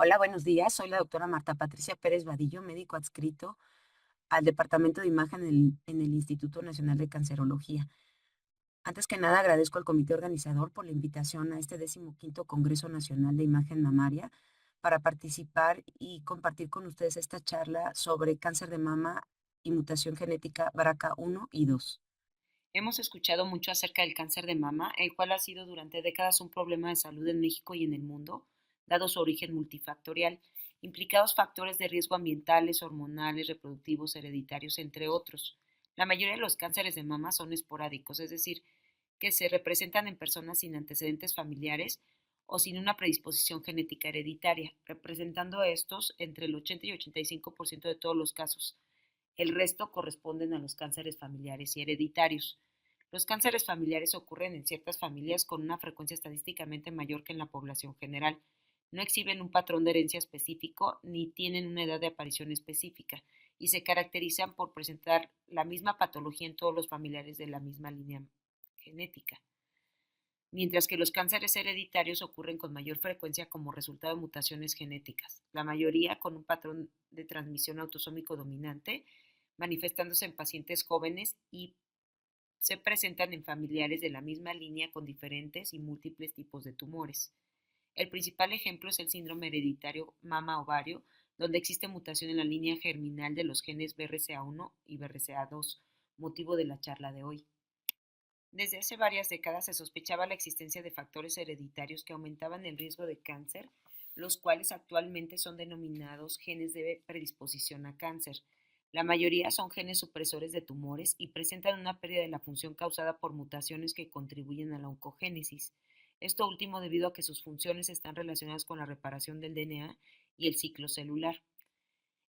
Hola, buenos días. Soy la doctora Marta Patricia Pérez Vadillo, médico adscrito al Departamento de Imagen en el Instituto Nacional de Cancerología. Antes que nada, agradezco al comité organizador por la invitación a este 15º Congreso Nacional de Imagen Mamaria para participar y compartir con ustedes esta charla sobre cáncer de mama y mutación genética BRCA1 y 2. Hemos escuchado mucho acerca del cáncer de mama, el cual ha sido durante décadas un problema de salud en México y en el mundo, dado su origen multifactorial, implicados factores de riesgo ambientales, hormonales, reproductivos, hereditarios, entre otros. La mayoría de los cánceres de mama son esporádicos, es decir, que se representan en personas sin antecedentes familiares o sin una predisposición genética hereditaria, representando estos entre el 80 y 85% de todos los casos. El resto corresponden a los cánceres familiares y hereditarios. Los cánceres familiares ocurren en ciertas familias con una frecuencia estadísticamente mayor que en la población general. No exhiben un patrón de herencia específico ni tienen una edad de aparición específica y se caracterizan por presentar la misma patología en todos los familiares de la misma línea genética, mientras que los cánceres hereditarios ocurren con mayor frecuencia como resultado de mutaciones genéticas, la mayoría con un patrón de transmisión autosómico dominante, manifestándose en pacientes jóvenes y se presentan en familiares de la misma línea con diferentes y múltiples tipos de tumores. El principal ejemplo es el síndrome hereditario mama-ovario, donde existe mutación en la línea germinal de los genes BRCA1 y BRCA2, motivo de la charla de hoy. Desde hace varias décadas se sospechaba la existencia de factores hereditarios que aumentaban el riesgo de cáncer, los cuales actualmente son denominados genes de predisposición a cáncer. La mayoría son genes supresores de tumores y presentan una pérdida de la función causada por mutaciones que contribuyen a la oncogénesis. Esto último debido a que sus funciones están relacionadas con la reparación del DNA y el ciclo celular.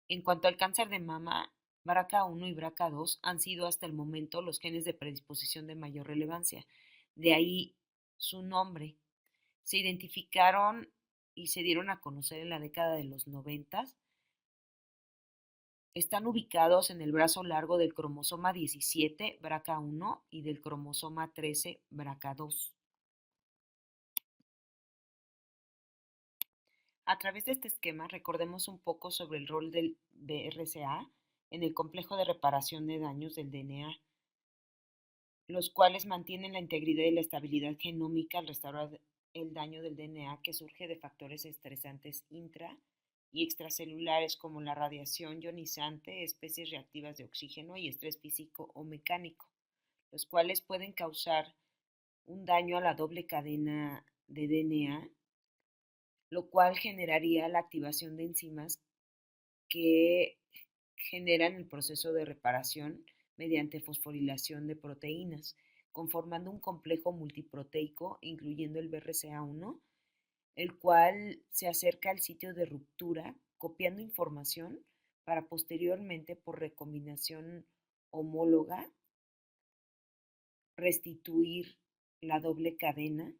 En cuanto al cáncer de mama, BRCA1 y BRCA2 han sido hasta el momento los genes de predisposición de mayor relevancia. De ahí su nombre. Se identificaron y se dieron a conocer en la década de los 90. Están ubicados en el brazo largo del cromosoma 17, BRCA1, y del cromosoma 13, BRCA2. A través de este esquema, recordemos un poco sobre el rol del BRCA en el complejo de reparación de daños del DNA, los cuales mantienen la integridad y la estabilidad genómica al restaurar el daño del DNA que surge de factores estresantes intra y extracelulares como la radiación ionizante, especies reactivas de oxígeno y estrés físico o mecánico, los cuales pueden causar un daño a la doble cadena de DNA, lo cual generaría la activación de enzimas que generan el proceso de reparación mediante fosforilación de proteínas, conformando un complejo multiproteico, incluyendo el BRCA1, el cual se acerca al sitio de ruptura, copiando información para posteriormente, por recombinación homóloga, restituir la doble cadena.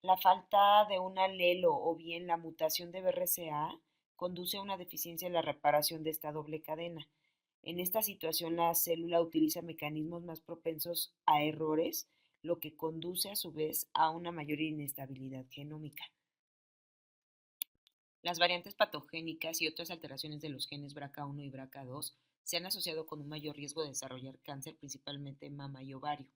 La falta de un alelo o bien la mutación de BRCA conduce a una deficiencia en la reparación de esta doble cadena. En esta situación, la célula utiliza mecanismos más propensos a errores, lo que conduce a su vez a una mayor inestabilidad genómica. Las variantes patogénicas y otras alteraciones de los genes BRCA1 y BRCA2 se han asociado con un mayor riesgo de desarrollar cáncer, principalmente mama y ovario.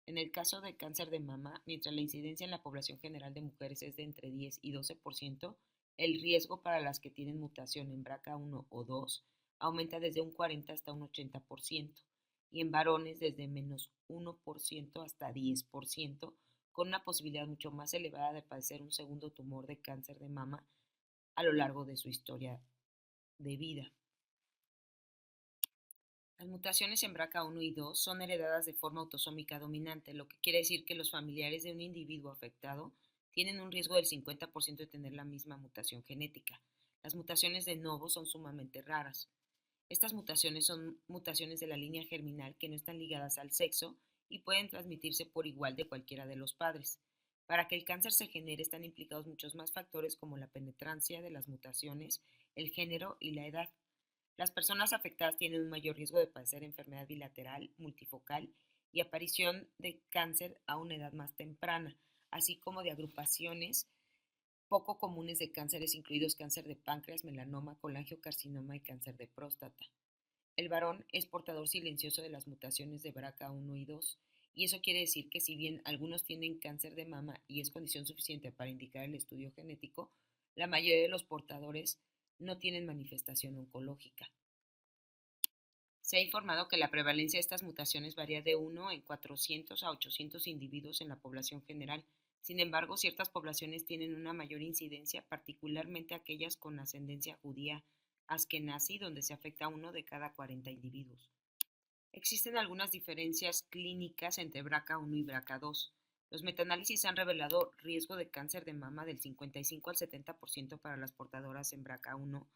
En el caso de cáncer de mama, mientras la incidencia en la población general de mujeres es de entre 10 y 12%, el riesgo para las que tienen mutación en BRCA1 o 2 aumenta desde un 40 hasta un 80%, y en varones desde menos 1% hasta 10%, con una posibilidad mucho más elevada de padecer un segundo tumor de cáncer de mama a lo largo de su historia de vida. Las mutaciones en BRCA1 y 2 son heredadas de forma autosómica dominante, lo que quiere decir que los familiares de un individuo afectado tienen un riesgo del 50% de tener la misma mutación genética. Las mutaciones de novo son sumamente raras. Estas mutaciones son mutaciones de la línea germinal que no están ligadas al sexo y pueden transmitirse por igual de cualquiera de los padres. Para que el cáncer se genere están implicados muchos más factores como la penetrancia de las mutaciones, el género y la edad. Las personas afectadas tienen un mayor riesgo de padecer enfermedad bilateral, multifocal y aparición de cáncer a una edad más temprana, así como de agrupaciones Poco comunes de cánceres incluidos cáncer de páncreas, melanoma, colangiocarcinoma y cáncer de próstata. El varón es portador silencioso de las mutaciones de BRCA1 y 2, y eso quiere decir que si bien algunos tienen cáncer de mama y es condición suficiente para indicar el estudio genético, la mayoría de los portadores no tienen manifestación oncológica. Se ha informado que la prevalencia de estas mutaciones varía de 1 en 400 a 800 individuos en la población general. Sin embargo, ciertas poblaciones tienen una mayor incidencia, particularmente aquellas con ascendencia judía askenazí, donde se afecta a 1 de cada 40 individuos. Existen algunas diferencias clínicas entre BRCA1 y BRCA2. Los metaanálisis han revelado riesgo de cáncer de mama del 55 al 70% para las portadoras en BRCA1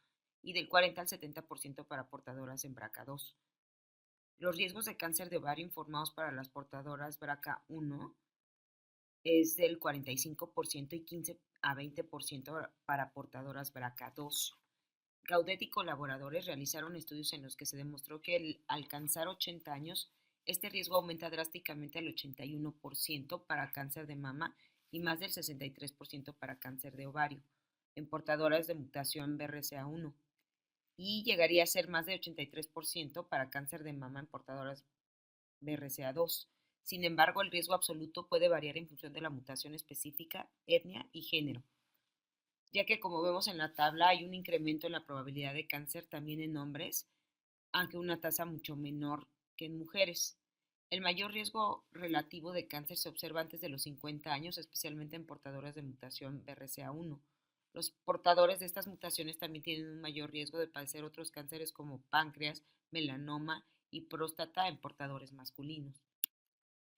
y del 40 al 70% para portadoras en BRCA2. Los riesgos de cáncer de ovario informados para las portadoras BRCA1 es del 45% y 15 a 20% para portadoras BRCA2. Gaudet y colaboradores realizaron estudios en los que se demostró que al alcanzar 80 años, este riesgo aumenta drásticamente al 81% para cáncer de mama y más del 63% para cáncer de ovario, en portadoras de mutación BRCA1, y llegaría a ser más del 83% para cáncer de mama en portadoras BRCA2. Sin embargo, el riesgo absoluto puede variar en función de la mutación específica, etnia y género, ya que como vemos en la tabla hay un incremento en la probabilidad de cáncer también en hombres, aunque una tasa mucho menor que en mujeres. El mayor riesgo relativo de cáncer se observa antes de los 50 años, especialmente en portadoras de mutación BRCA1. Los portadores de estas mutaciones también tienen un mayor riesgo de padecer otros cánceres como páncreas, melanoma y próstata en portadores masculinos,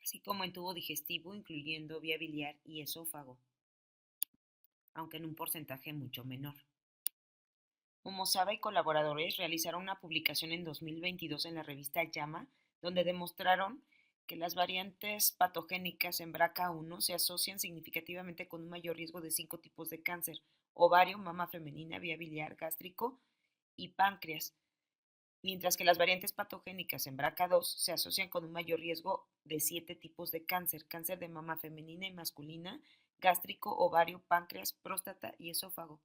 así como en tubo digestivo, incluyendo vía biliar y esófago, aunque en un porcentaje mucho menor. Momosaba y colaboradores realizaron una publicación en 2022 en la revista JAMA, donde demostraron que las variantes patogénicas en BRCA1 se asocian significativamente con un mayor riesgo de 5 tipos de cáncer: ovario, mama femenina, vía biliar, gástrico y páncreas, mientras que las variantes patogénicas en BRCA2 se asocian con un mayor riesgo de 7 tipos de cáncer: cáncer de mama femenina y masculina, gástrico, ovario, páncreas, próstata y esófago,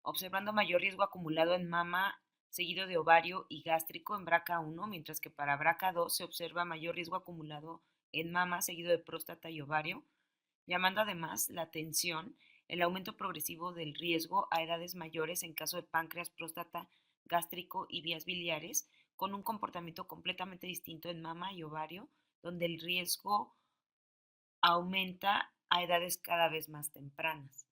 observando mayor riesgo acumulado en mama seguido de ovario y gástrico en BRCA1, mientras que para BRCA2 se observa mayor riesgo acumulado en mama seguido de próstata y ovario, llamando además la atención el aumento progresivo del riesgo a edades mayores en caso de páncreas, próstata, gástrico y vías biliares, con un comportamiento completamente distinto en mama y ovario, donde el riesgo aumenta a edades cada vez más tempranas.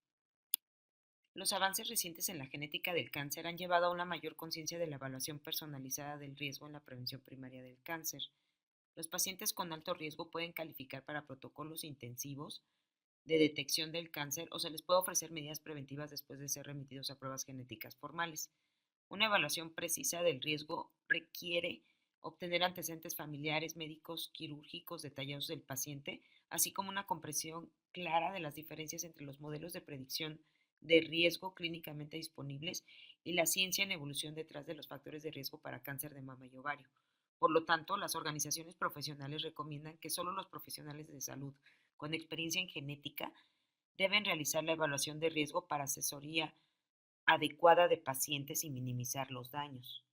Los avances recientes en la genética del cáncer han llevado a una mayor conciencia de la evaluación personalizada del riesgo en la prevención primaria del cáncer. Los pacientes con alto riesgo pueden calificar para protocolos intensivos de detección del cáncer o se les puede ofrecer medidas preventivas después de ser remitidos a pruebas genéticas formales. Una evaluación precisa del riesgo requiere obtener antecedentes familiares, médicos, quirúrgicos detallados del paciente, así como una comprensión clara de las diferencias entre los modelos de predicción de riesgo clínicamente disponibles y la ciencia en evolución detrás de los factores de riesgo para cáncer de mama y ovario. Por lo tanto, las organizaciones profesionales recomiendan que solo los profesionales de salud con experiencia en genética deben realizar la evaluación de riesgo para asesoría adecuada de pacientes y minimizar los daños.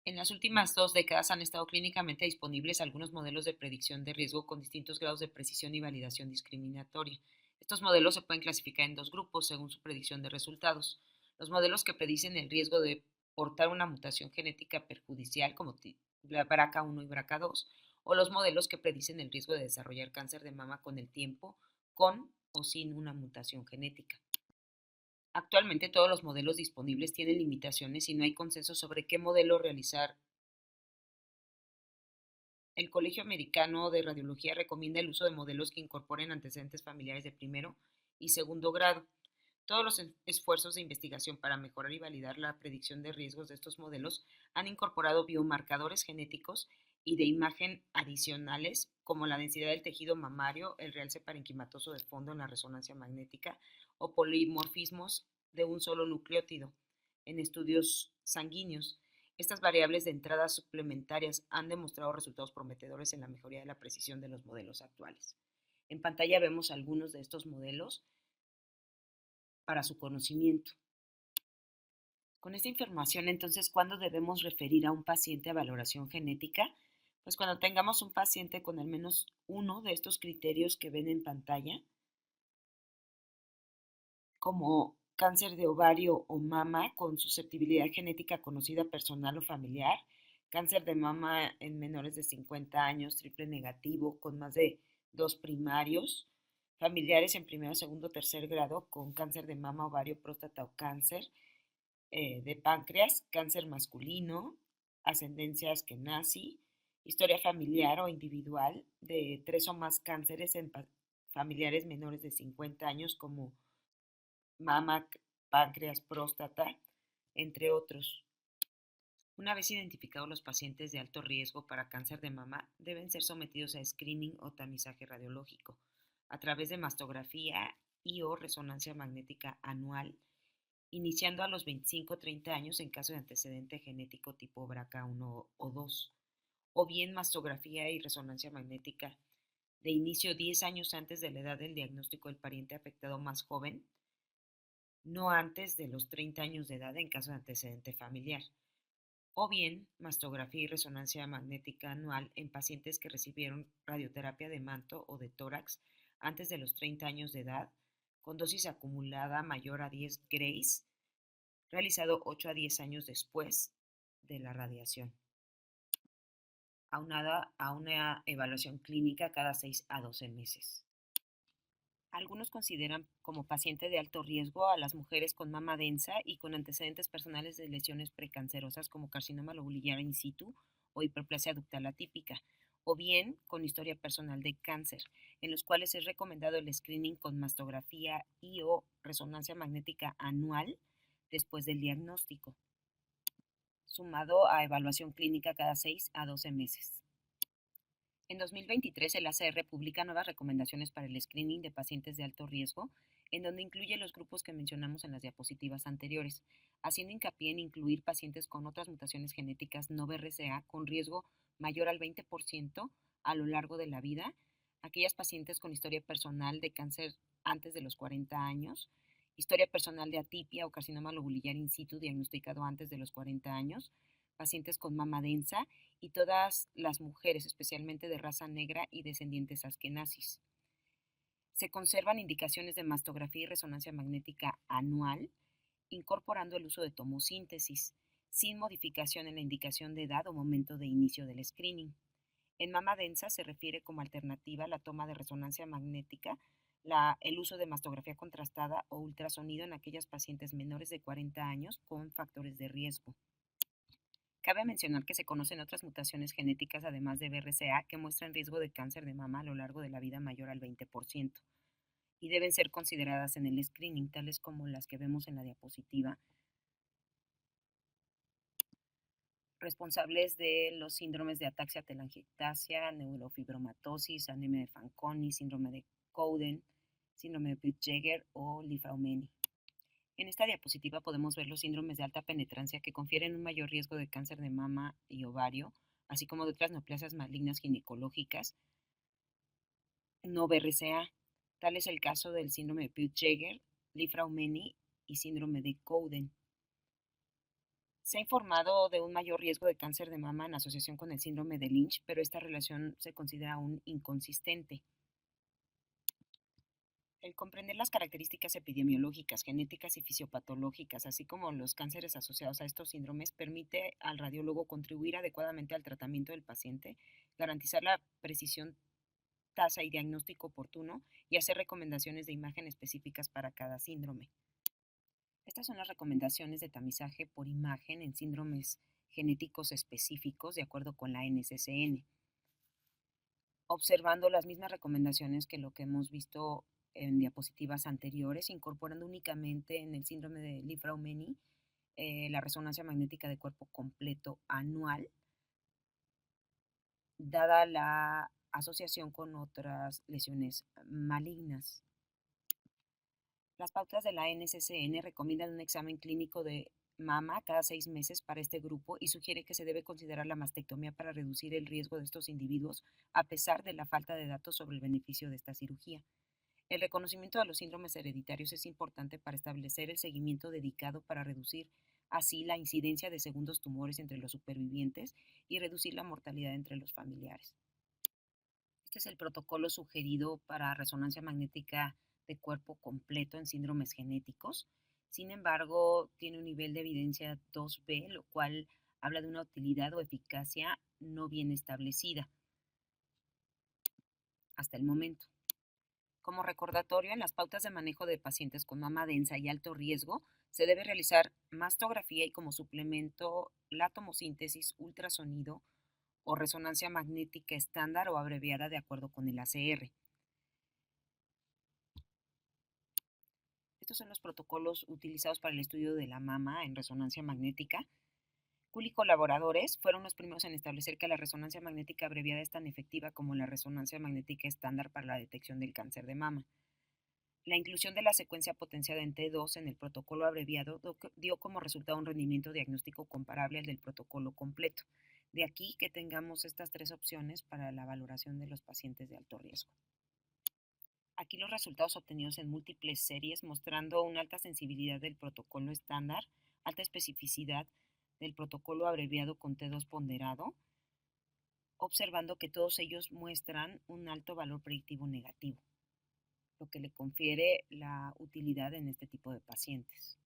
En las últimas 2 décadas han estado clínicamente disponibles algunos modelos de predicción de riesgo con distintos grados de precisión y validación discriminatoria. Estos modelos se pueden clasificar en 2 grupos según su predicción de resultados: los modelos que predicen el riesgo de portar una mutación genética perjudicial como BRCA1 y BRCA2, o los modelos que predicen el riesgo de desarrollar cáncer de mama con el tiempo, con o sin una mutación genética. Actualmente todos los modelos disponibles tienen limitaciones y no hay consenso sobre qué modelo realizar. El Colegio Americano de Radiología recomienda el uso de modelos que incorporen antecedentes familiares de primero y segundo grado. Todos los esfuerzos de investigación para mejorar y validar la predicción de riesgos de estos modelos han incorporado biomarcadores genéticos y de imagen adicionales, como la densidad del tejido mamario, el realce parenquimatoso de fondo en la resonancia magnética o polimorfismos de un solo nucleótido en estudios sanguíneos. Estas variables de entrada suplementarias han demostrado resultados prometedores en la mejoría de la precisión de los modelos actuales. En pantalla vemos algunos de estos modelos. para su conocimiento. Con esta información, entonces, ¿cuándo debemos referir a un paciente a valoración genética? Pues cuando tengamos un paciente con al menos uno de estos criterios que ven en pantalla, como cáncer de ovario o mama con susceptibilidad genética conocida personal o familiar, cáncer de mama en menores de 50 años, triple negativo, con más de dos primarios, familiares en primero, segundo, tercer grado con cáncer de mama, ovario, próstata o cáncer de páncreas, cáncer masculino, ascendencia askenazi, historia familiar o individual de tres o más cánceres en familiares menores de 50 años como mama, páncreas, próstata, entre otros. Una vez identificados los pacientes de alto riesgo para cáncer de mama, deben ser sometidos a screening o tamizaje radiológico a través de mastografía y o resonancia magnética anual, iniciando a los 25-30 años en caso de antecedente genético tipo BRCA1 o 2, o bien mastografía y resonancia magnética de inicio 10 años antes de la edad del diagnóstico del pariente afectado más joven, no antes de los 30 años de edad en caso de antecedente familiar, o bien mastografía y resonancia magnética anual en pacientes que recibieron radioterapia de manto o de tórax antes de los 30 años de edad, con dosis acumulada mayor a 10 grays, realizado 8 a 10 años después de la radiación, aunada a una evaluación clínica cada 6 a 12 meses. Algunos consideran como paciente de alto riesgo a las mujeres con mama densa y con antecedentes personales de lesiones precancerosas como carcinoma lobulillar in situ o hiperplasia ductal atípica, o bien con historia personal de cáncer, en los cuales es recomendado el screening con mastografía y o resonancia magnética anual después del diagnóstico, sumado a evaluación clínica cada 6 a 12 meses. En 2023, el ACR publica nuevas recomendaciones para el screening de pacientes de alto riesgo, en donde incluye los grupos que mencionamos en las diapositivas anteriores, haciendo hincapié en incluir pacientes con otras mutaciones genéticas no BRCA con riesgo mayor al 20% a lo largo de la vida, aquellas pacientes con historia personal de cáncer antes de los 40 años, historia personal de atipia o carcinoma lobulillar in situ diagnosticado antes de los 40 años, pacientes con mama densa y todas las mujeres, especialmente de raza negra y descendientes askenazis. Se conservan indicaciones de mastografía y resonancia magnética anual, incorporando el uso de tomosíntesis, sin modificación en la indicación de edad o momento de inicio del screening. En mama densa se refiere como alternativa la toma de resonancia magnética, el uso de mastografía contrastada o ultrasonido en aquellas pacientes menores de 40 años con factores de riesgo. Cabe mencionar que se conocen otras mutaciones genéticas además de BRCA que muestran riesgo de cáncer de mama a lo largo de la vida mayor al 20% y deben ser consideradas en el screening, tales como las que vemos en la diapositiva, responsables de los síndromes de ataxia telangiectasia, neurofibromatosis, anemia de Fanconi, síndrome de Cowden, síndrome de Peutz-Jeghers o Li-Fraumeni. En esta diapositiva podemos ver los síndromes de alta penetrancia que confieren un mayor riesgo de cáncer de mama y ovario, así como de otras neoplasias malignas ginecológicas no BRCA. Tal es el caso del síndrome de Peutz-Jeghers, Li-Fraumeni y síndrome de Cowden. Se ha informado de un mayor riesgo de cáncer de mama en asociación con el síndrome de Lynch, pero esta relación se considera aún inconsistente. El comprender las características epidemiológicas, genéticas y fisiopatológicas, así como los cánceres asociados a estos síndromes, permite al radiólogo contribuir adecuadamente al tratamiento del paciente, garantizar la precisión, tasa y diagnóstico oportuno y hacer recomendaciones de imagen específicas para cada síndrome. Estas son las recomendaciones de tamizaje por imagen en síndromes genéticos específicos de acuerdo con la NCCN, observando las mismas recomendaciones que lo que hemos visto en diapositivas anteriores, incorporando únicamente en el síndrome de Li-Fraumeni la resonancia magnética de cuerpo completo anual, dada la asociación con otras lesiones malignas. Las pautas de la NCCN recomiendan un examen clínico de mama cada 6 meses para este grupo y sugiere que se debe considerar la mastectomía para reducir el riesgo de estos individuos a pesar de la falta de datos sobre el beneficio de esta cirugía. El reconocimiento de los síndromes hereditarios es importante para establecer el seguimiento dedicado para reducir así la incidencia de segundos tumores entre los supervivientes y reducir la mortalidad entre los familiares. Este es el protocolo sugerido para resonancia magnética de cuerpo completo en síndromes genéticos. Sin embargo, tiene un nivel de evidencia 2B, lo cual habla de una utilidad o eficacia no bien establecida hasta el momento. Como recordatorio, en las pautas de manejo de pacientes con mama densa y alto riesgo, se debe realizar mastografía y como suplemento la tomosíntesis, ultrasonido o resonancia magnética estándar o abreviada de acuerdo con el ACR. Estos son los protocolos utilizados para el estudio de la mama en resonancia magnética. Cooley y colaboradores fueron los primeros en establecer que la resonancia magnética abreviada es tan efectiva como la resonancia magnética estándar para la detección del cáncer de mama. La inclusión de la secuencia potenciada en T2 en el protocolo abreviado dio como resultado un rendimiento diagnóstico comparable al del protocolo completo. De aquí que tengamos estas tres opciones para la valoración de los pacientes de alto riesgo. Aquí los resultados obtenidos en múltiples series mostrando una alta sensibilidad del protocolo estándar, alta especificidad del protocolo abreviado con T2 ponderado, observando que todos ellos muestran un alto valor predictivo negativo, lo que le confiere la utilidad en este tipo de pacientes.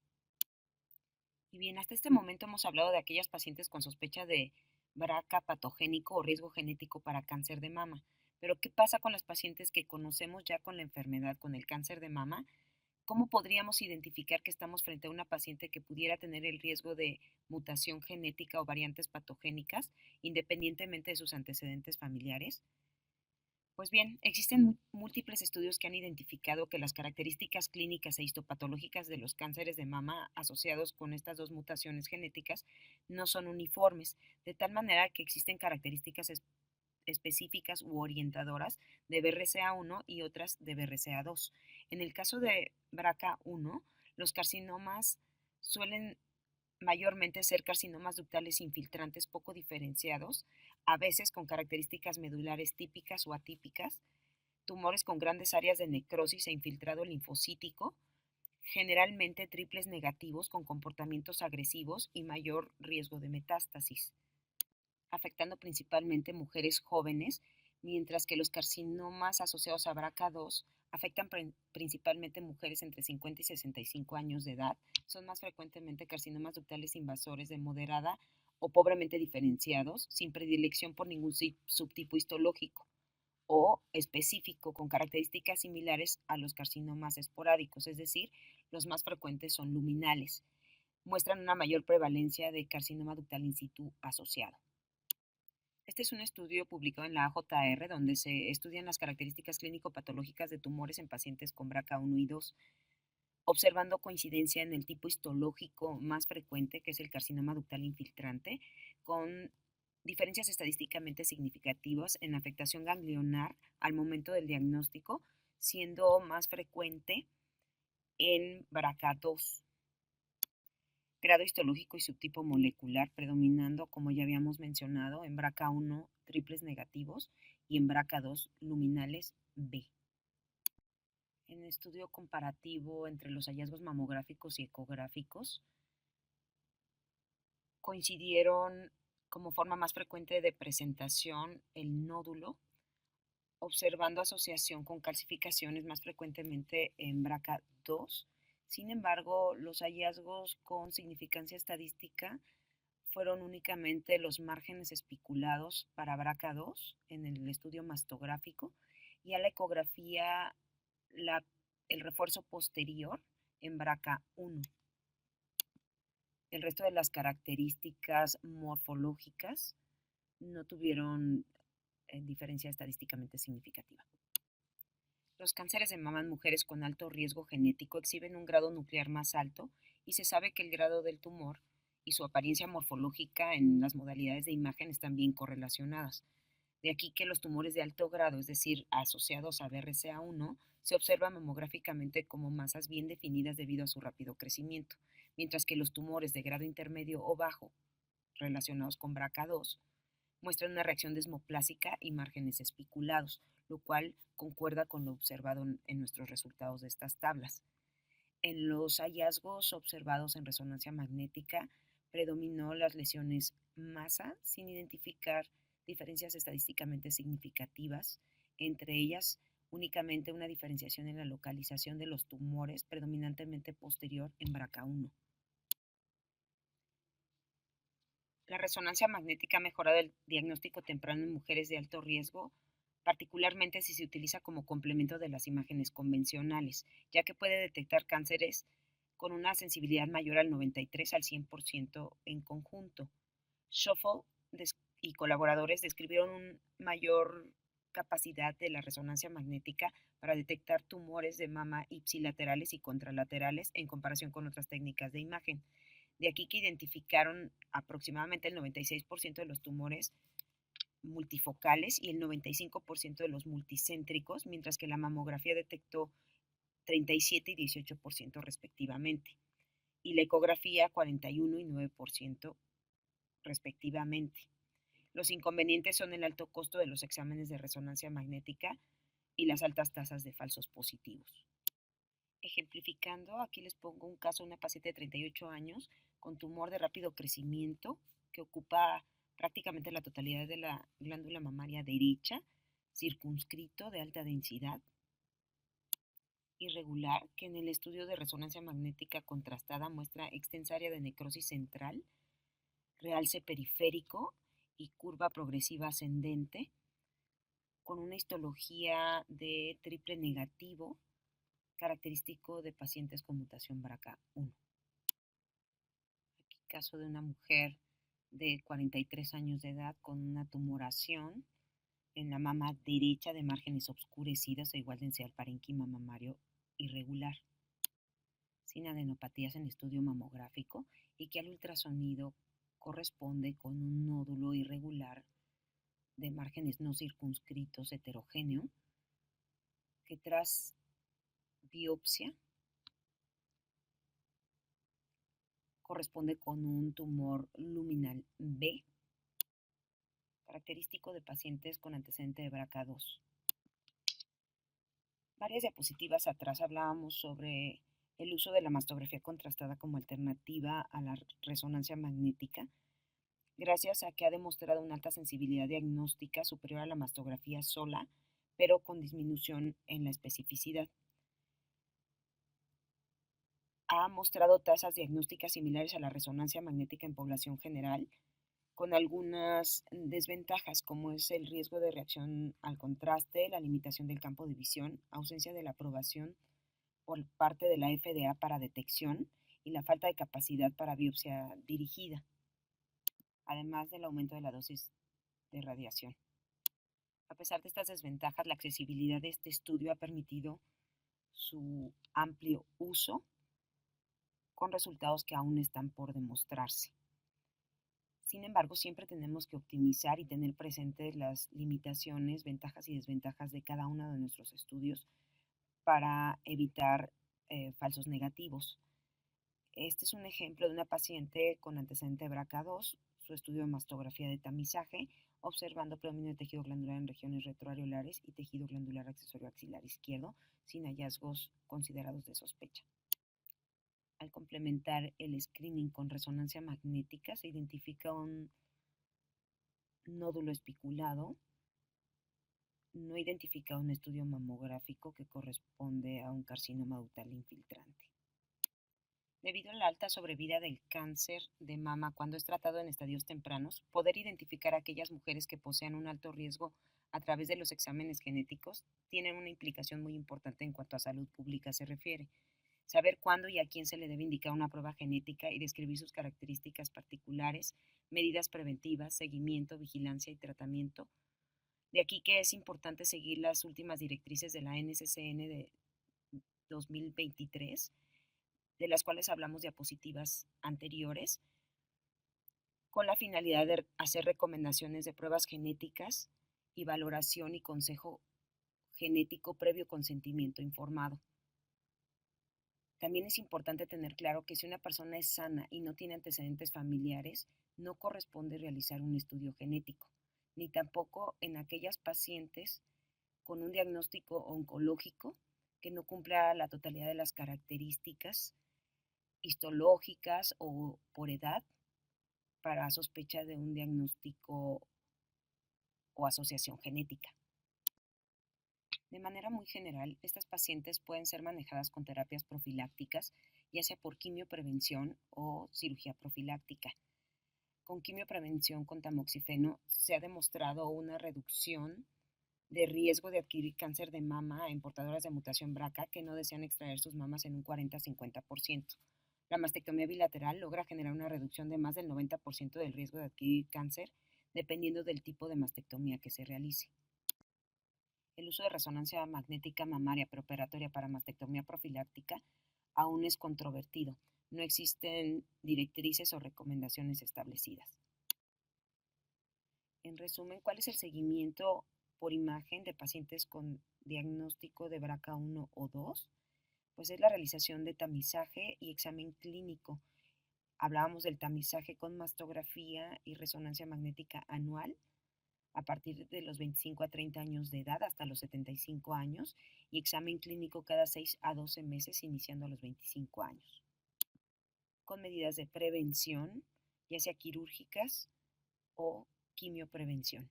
Y bien, hasta este momento hemos hablado de aquellas pacientes con sospecha de BRCA patogénico o riesgo genético para cáncer de mama. Pero ¿qué pasa con las pacientes que conocemos ya con la enfermedad, con el cáncer de mama? ¿Cómo podríamos identificar que estamos frente a una paciente que pudiera tener el riesgo de mutación genética o variantes patogénicas, independientemente de sus antecedentes familiares? Pues bien, existen múltiples estudios que han identificado que las características clínicas e histopatológicas de los cánceres de mama asociados con estas dos mutaciones genéticas no son uniformes, de tal manera que existen características específicas u orientadoras de BRCA1 y otras de BRCA2. En el caso de BRCA1, los carcinomas suelen mayormente ser carcinomas ductales infiltrantes poco diferenciados, a veces con características medulares típicas o atípicas, tumores con grandes áreas de necrosis e infiltrado linfocítico, generalmente triples negativos con comportamientos agresivos y mayor riesgo de metástasis, afectando principalmente mujeres jóvenes, mientras que los carcinomas asociados a BRCA2 afectan principalmente mujeres entre 50 y 65 años de edad. Son más frecuentemente carcinomas ductales invasores de moderada o pobremente diferenciados, sin predilección por ningún subtipo histológico o específico con características similares a los carcinomas esporádicos, es decir, los más frecuentes son luminales. Muestran una mayor prevalencia de carcinoma ductal in situ asociado. Este es un estudio publicado en la AJR donde se estudian las características clínico-patológicas de tumores en pacientes con BRCA1 y 2, observando coincidencia en el tipo histológico más frecuente, que es el carcinoma ductal infiltrante, con diferencias estadísticamente significativas en afectación ganglionar al momento del diagnóstico, siendo más frecuente en BRCA2. Grado histológico y subtipo molecular predominando, como ya habíamos mencionado, en BRCA1 triples negativos y en BRCA2 luminales B. En estudio comparativo entre los hallazgos mamográficos y ecográficos, coincidieron como forma más frecuente de presentación el nódulo, observando asociación con calcificaciones más frecuentemente en BRCA2. Sin embargo, los hallazgos con significancia estadística fueron únicamente los márgenes espiculados para BRCA2 en el estudio mastográfico y a la ecografía el refuerzo posterior en BRCA1. El resto de las características morfológicas no tuvieron diferencia estadísticamente significativa. Los cánceres de mama en mujeres con alto riesgo genético exhiben un grado nuclear más alto y se sabe que el grado del tumor y su apariencia morfológica en las modalidades de imagen están bien correlacionadas. De aquí que los tumores de alto grado, es decir, asociados a BRCA1, se observan mamográficamente como masas bien definidas debido a su rápido crecimiento, mientras que los tumores de grado intermedio o bajo, relacionados con BRCA2, muestran una reacción desmoplásica y márgenes espiculados, lo cual concuerda con lo observado en nuestros resultados de estas tablas. En los hallazgos observados en resonancia magnética, predominó las lesiones masa sin identificar diferencias estadísticamente significativas, entre ellas únicamente una diferenciación en la localización de los tumores predominantemente posterior en BRCA1. La resonancia magnética ha mejorado el diagnóstico temprano en mujeres de alto riesgo, particularmente si se utiliza como complemento de las imágenes convencionales, ya que puede detectar cánceres con una sensibilidad mayor al 93 al 100% en conjunto. Schoffel y colaboradores describieron una mayor capacidad de la resonancia magnética para detectar tumores de mama ipsilaterales y contralaterales en comparación con otras técnicas de imagen. De aquí que identificaron aproximadamente el 96% de los tumores multifocales y el 95% de los multicéntricos, mientras que la mamografía detectó 37 y 18% respectivamente, y la ecografía 41 y 9% respectivamente. Los inconvenientes son el alto costo de los exámenes de resonancia magnética y las altas tasas de falsos positivos. Ejemplificando, aquí les pongo un caso de una paciente de 38 años con tumor de rápido crecimiento que ocupa prácticamente la totalidad de la glándula mamaria derecha, circunscrito de alta densidad, irregular, que en el estudio de resonancia magnética contrastada muestra extensa área de necrosis central, realce periférico y curva progresiva ascendente, con una histología de triple negativo, característico de pacientes con mutación BRCA1. Aquí caso de una mujer de 43 años de edad con una tumoración en la mama derecha de márgenes obscurecidos e igual densidad parénquima mamario irregular, sin adenopatías en estudio mamográfico y que al ultrasonido corresponde con un nódulo irregular de márgenes no circunscritos heterogéneo que tras biopsia corresponde con un tumor luminal B, característico de pacientes con antecedente de BRCA2. Varias diapositivas atrás hablábamos sobre el uso de la mastografía contrastada como alternativa a la resonancia magnética, gracias a que ha demostrado una alta sensibilidad diagnóstica superior a la mastografía sola, pero con disminución en la especificidad. Ha mostrado tasas diagnósticas similares a la resonancia magnética en población general, con algunas desventajas, como es el riesgo de reacción al contraste, la limitación del campo de visión, ausencia de la aprobación por parte de la FDA para detección y la falta de capacidad para biopsia dirigida, además del aumento de la dosis de radiación. A pesar de estas desventajas, la accesibilidad de este estudio ha permitido su amplio uso con resultados que aún están por demostrarse. Sin embargo, siempre tenemos que optimizar y tener presentes las limitaciones, ventajas y desventajas de cada uno de nuestros estudios para evitar falsos negativos. Este es un ejemplo de una paciente con antecedente de BRCA2, su estudio de mastografía de tamizaje, observando predominio de tejido glandular en regiones retroareolares y tejido glandular accesorio axilar izquierdo, sin hallazgos considerados de sospecha. Al complementar el screening con resonancia magnética, se identifica un nódulo espiculado no identificado en estudio mamográfico que corresponde a un carcinoma ductal infiltrante. Debido a la alta sobrevida del cáncer de mama cuando es tratado en estadios tempranos, poder identificar a aquellas mujeres que poseen un alto riesgo a través de los exámenes genéticos tiene una implicación muy importante en cuanto a salud pública se refiere. Saber cuándo y a quién se le debe indicar una prueba genética y describir sus características particulares, medidas preventivas, seguimiento, vigilancia y tratamiento. De aquí que es importante seguir las últimas directrices de la NCCN de 2023, de las cuales hablamos diapositivas anteriores, con la finalidad de hacer recomendaciones de pruebas genéticas y valoración y consejo genético previo consentimiento informado. También es importante tener claro que si una persona es sana y no tiene antecedentes familiares, no corresponde realizar un estudio genético, ni tampoco en aquellas pacientes con un diagnóstico oncológico que no cumpla la totalidad de las características histológicas o por edad para sospecha de un diagnóstico o asociación genética. De manera muy general, estas pacientes pueden ser manejadas con terapias profilácticas, ya sea por quimioprevención o cirugía profiláctica. Con quimioprevención con tamoxifeno se ha demostrado una reducción de riesgo de adquirir cáncer de mama en portadoras de mutación BRCA que no desean extraer sus mamas en un 40-50%. La mastectomía bilateral logra generar una reducción de más del 90% del riesgo de adquirir cáncer, dependiendo del tipo de mastectomía que se realice. El uso de resonancia magnética mamaria preoperatoria para mastectomía profiláctica aún es controvertido. No existen directrices o recomendaciones establecidas. En resumen, ¿cuál es el seguimiento por imagen de pacientes con diagnóstico de BRCA1 o 2? Pues es la realización de tamizaje y examen clínico. Hablábamos del tamizaje con mastografía y resonancia magnética anual a partir de los 25 a 30 años de edad hasta los 75 años y examen clínico cada 6 a 12 meses iniciando a los 25 años. Con medidas de prevención, ya sea quirúrgicas o quimioprevención.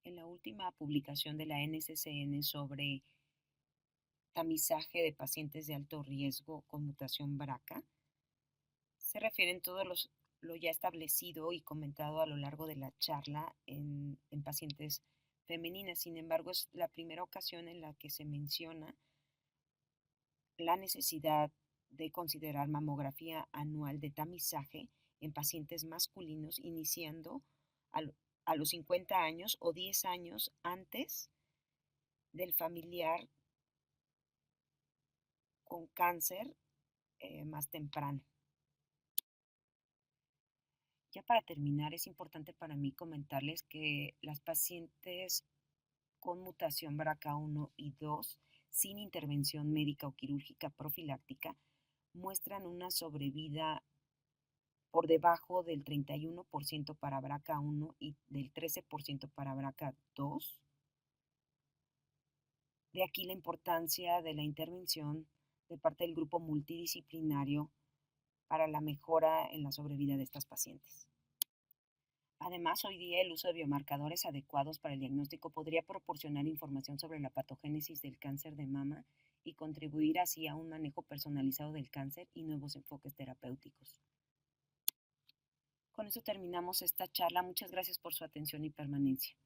En la última publicación de la NCCN sobre tamizaje de pacientes de alto riesgo con mutación BRCA, se refieren todos lo ya establecido y comentado a lo largo de la charla en pacientes femeninas. Sin embargo, es la primera ocasión en la que se menciona la necesidad de considerar mamografía anual de tamizaje en pacientes masculinos iniciando a los 50 años o 10 años antes del familiar con cáncer más temprano. Ya para terminar, es importante para mí comentarles que las pacientes con mutación BRCA1 y 2 sin intervención médica o quirúrgica profiláctica muestran una sobrevida por debajo del 31% para BRCA1 y del 13% para BRCA2. De aquí la importancia de la intervención de parte del grupo multidisciplinario para la mejora en la sobrevida de estas pacientes. Además, hoy día el uso de biomarcadores adecuados para el diagnóstico podría proporcionar información sobre la patogénesis del cáncer de mama y contribuir así a un manejo personalizado del cáncer y nuevos enfoques terapéuticos. Con eso terminamos esta charla. Muchas gracias por su atención y permanencia.